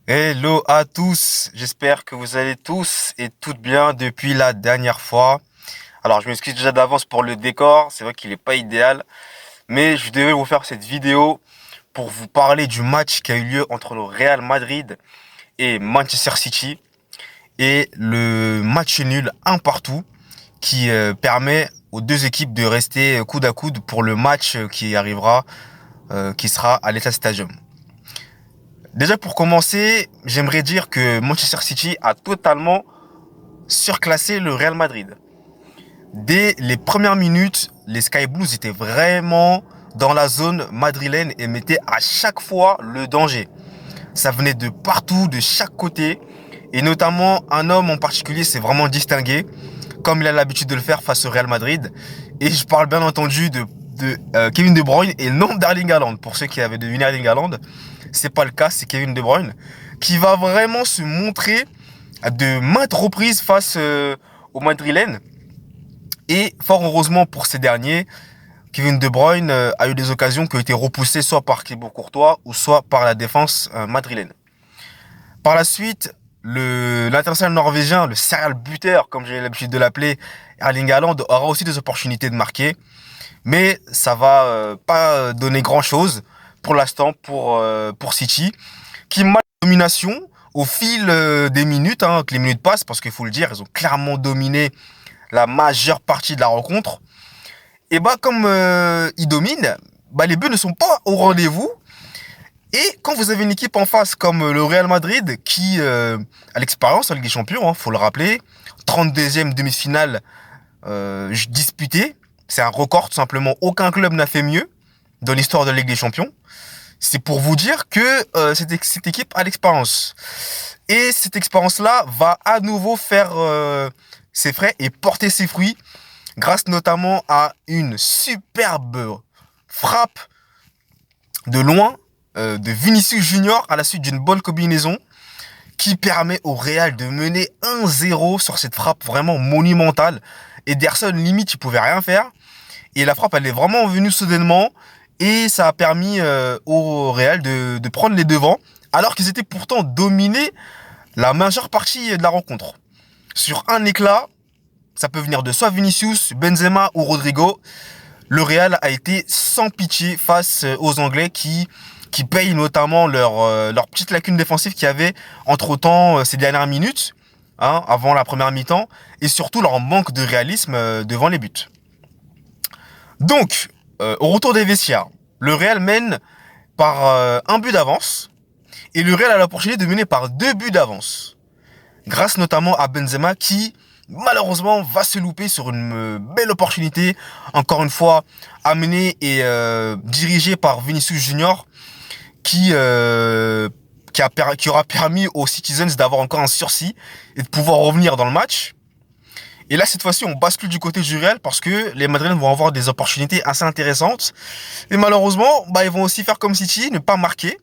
Hello à tous, j'espère que vous allez tous et toutes bien depuis la dernière fois. Alors je m'excuse déjà d'avance pour le décor, c'est vrai qu'il n'est pas idéal, mais je devais vous faire cette vidéo pour vous parler du match qui a eu lieu entre le Real Madrid et Manchester City et le match nul un partout qui permet aux deux équipes de rester coude à coude pour le match qui arrivera, qui sera à l'Etihad Stadium. Déjà pour commencer, j'aimerais dire que Manchester City a totalement surclassé le Real Madrid. Dès les premières minutes, les Sky Blues étaient vraiment dans la zone madrilène et mettaient à chaque fois le danger. Ça venait de partout, de chaque côté. Et notamment, un homme en particulier s'est vraiment distingué, comme il a l'habitude de le faire face au Real Madrid. Et je parle bien entendu de Kevin De Bruyne et non d'Erling Haaland. Pour ceux qui avaient deviné Erling Haaland, c'est pas le cas, c'est Kevin De Bruyne qui va vraiment se montrer de maintes reprises face aux Madrilènes. Et fort heureusement pour ces derniers, Kevin De Bruyne a eu des occasions qui ont été repoussées soit par Thibaut Courtois ou soit par la défense madrilène. Par la suite, l'international norvégien, le serial buteur, comme j'ai l'habitude de l'appeler, Erling Haaland, aura aussi des opportunités de marquer. Mais ça va pas donner grand-chose pour l'instant pour City, qui malgré la domination au fil des minutes, que les minutes passent, parce qu'il faut le dire, ils ont clairement dominé la majeure partie de la rencontre. Et bah comme ils dominent, bah les buts ne sont pas au rendez-vous. Et quand vous avez une équipe en face comme le Real Madrid qui a l'expérience en Ligue des Champions, faut le rappeler, 32e demi-finale disputée, c'est un record tout simplement, aucun club n'a fait mieux dans l'histoire de la Ligue des Champions. C'est pour vous dire que cette équipe a l'expérience. Et cette expérience-là va à nouveau faire ses frais et porter ses fruits grâce notamment à une superbe frappe de loin de Vinicius Junior à la suite d'une bonne combinaison qui permet au Real de mener 1-0 sur cette frappe vraiment monumentale. Ederson, limite, il pouvait rien faire. Et la frappe, elle est vraiment venue soudainement. Et ça a permis au Real de prendre les devants, alors qu'ils étaient pourtant dominés la majeure partie de la rencontre. Sur un éclat, ça peut venir de soit Vinicius, Benzema ou Rodrigo. Le Real a été sans pitié face aux Anglais qui payent notamment leur petite lacune défensive qu'il y avait entre-temps ces dernières minutes, avant la première mi-temps, et surtout leur manque de réalisme devant les buts. Donc, au retour des vestiaires, le Real mène par un but d'avance, et le Real a l'opportunité de mener par 2 buts d'avance, grâce notamment à Benzema qui, malheureusement, va se louper sur une belle opportunité, encore une fois, amenée et dirigée par Vinicius Junior, qui aura permis aux Citizens d'avoir encore un sursis et de pouvoir revenir dans le match. Et là, cette fois-ci, on bascule du côté du Real parce que les Madrilènes vont avoir des opportunités assez intéressantes. Et malheureusement, ils vont aussi faire comme City, ne pas marquer,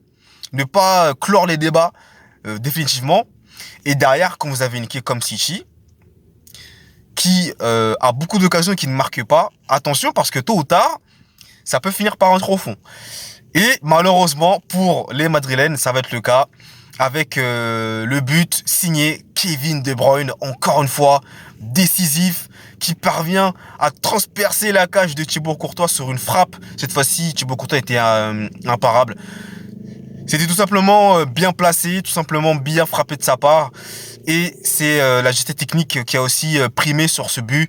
ne pas clore les débats définitivement. Et derrière, quand vous avez une équipe comme City, qui a beaucoup d'occasions et qui ne marque pas, attention parce que tôt ou tard, ça peut finir par rentrer au fond. Et malheureusement, pour les Madrilènes, ça va être le cas avec le but signé Kevin De Bruyne, encore une fois, décisif, qui parvient à transpercer la cage de Thibaut Courtois sur une frappe. Cette fois-ci, Thibaut Courtois était imparable. C'était tout simplement bien placé, tout simplement bien frappé de sa part. Et c'est la justesse technique qui a aussi primé sur ce but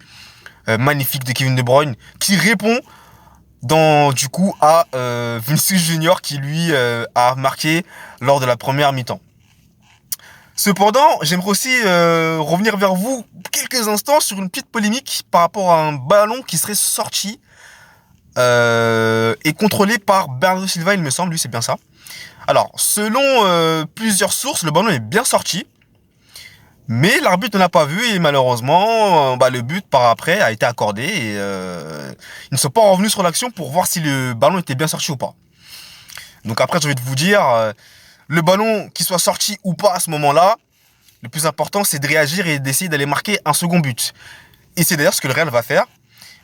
magnifique de Kevin De Bruyne, qui répond du coup à Vinicius Junior qui lui a marqué lors de la première mi-temps. Cependant, j'aimerais aussi revenir vers vous quelques instants sur une petite polémique par rapport à un ballon qui serait sorti et contrôlé par Bernardo Silva, il me semble, lui c'est bien ça. Alors, selon plusieurs sources, le ballon est bien sorti, mais l'arbitre ne l'a pas vu et malheureusement, le but par après a été accordé et ils ne sont pas revenus sur l'action pour voir si le ballon était bien sorti ou pas. Donc après, je vais vous dire, le ballon qui soit sorti ou pas à ce moment-là, le plus important c'est de réagir et d'essayer d'aller marquer un second but. Et c'est d'ailleurs ce que le Real va faire,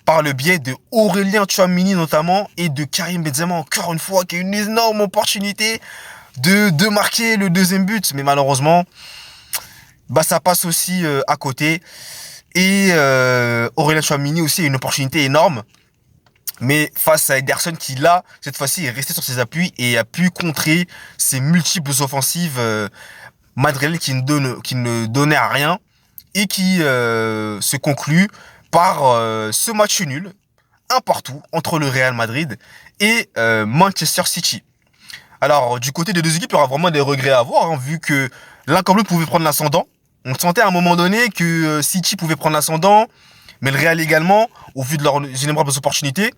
par le biais de Aurélien Tchouameni notamment et de Karim Benzema encore une fois, qui a une énorme opportunité de marquer le deuxième but. Mais malheureusement, bah, ça passe aussi à côté. Et Aurélien Tchouaméni aussi a une opportunité énorme. Mais face à Ederson qui, là, cette fois-ci, est resté sur ses appuis et a pu contrer ces multiples offensives madrilènes qui ne donnaient à rien et qui se conclut par ce match nul, un partout, entre le Real Madrid et Manchester City. Alors, du côté des deux équipes, il y aura vraiment des regrets à avoir, hein, vu que l'un comme l'autre pouvait prendre l'ascendant. On sentait à un moment donné que City pouvait prendre l'ascendant, mais le Real également, au vu de leurs innombrables opportunités.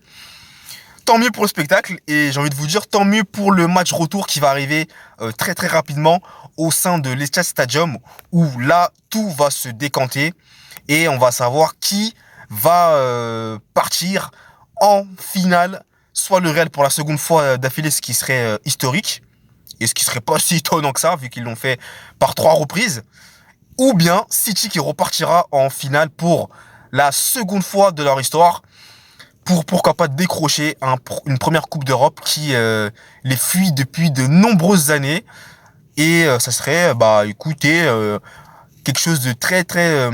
Tant mieux pour le spectacle, et j'ai envie de vous dire, tant mieux pour le match retour qui va arriver très très rapidement au sein de l'Etihad Stadium, où là, tout va se décanter, et on va savoir qui va partir en finale, soit le Real pour la seconde fois d'affilée, ce qui serait historique, et ce qui serait pas si étonnant que ça, vu qu'ils l'ont fait par 3 reprises, ou bien City qui repartira en finale pour la seconde fois de leur histoire, pour pourquoi pas décrocher une première Coupe d'Europe qui les fuit depuis de nombreuses années, et ça serait, bah écoutez, quelque chose de très très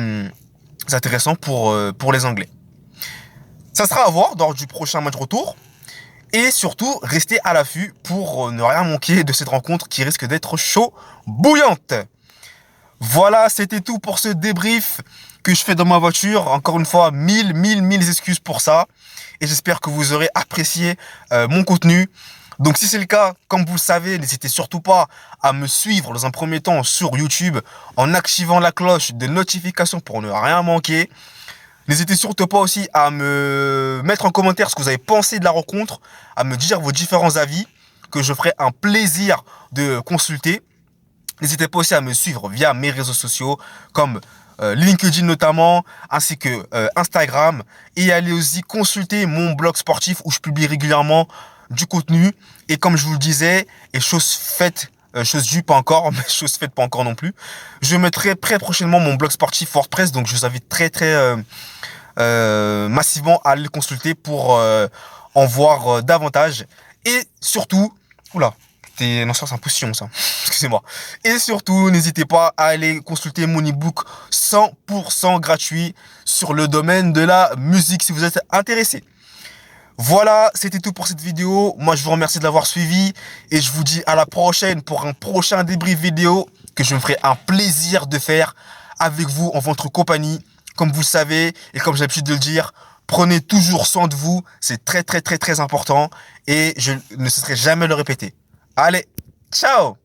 intéressant pour les Anglais. Ça sera à voir lors du prochain match retour. Et surtout, restez à l'affût pour ne rien manquer de cette rencontre qui risque d'être chaud bouillante. Voilà, c'était tout pour ce débrief que je fais dans ma voiture. Encore une fois, mille excuses pour ça. Et j'espère que vous aurez apprécié mon contenu. Donc si c'est le cas, comme vous le savez, n'hésitez surtout pas à me suivre dans un premier temps sur YouTube en activant la cloche de notification pour ne rien manquer. N'hésitez surtout pas aussi à me mettre en commentaire ce que vous avez pensé de la rencontre, à me dire vos différents avis, que je ferai un plaisir de consulter. N'hésitez pas aussi à me suivre via mes réseaux sociaux, comme LinkedIn notamment, ainsi que Instagram. Et allez aussi consulter mon blog sportif où je publie régulièrement du contenu. Et comme je vous le disais, et chose faite, chose due pas encore, mais chose faite pas encore non plus, je mettrai très prochainement mon blog sportif WordPress. Donc je vous invite très massivement à le consulter pour en voir davantage. Et surtout, oula, non, ça c'est un potion ça, excusez-moi. Et surtout, n'hésitez pas à aller consulter mon ebook 100% gratuit sur le domaine de la musique si vous êtes intéressé. Voilà, c'était tout pour cette vidéo. Moi, je vous remercie de l'avoir suivi et je vous dis à la prochaine pour un prochain débrief vidéo que je me ferai un plaisir de faire avec vous en votre compagnie. Comme vous le savez et comme j'ai l'habitude de le dire, prenez toujours soin de vous. C'est très important et je ne cesserai jamais de le répéter. Allez, ciao!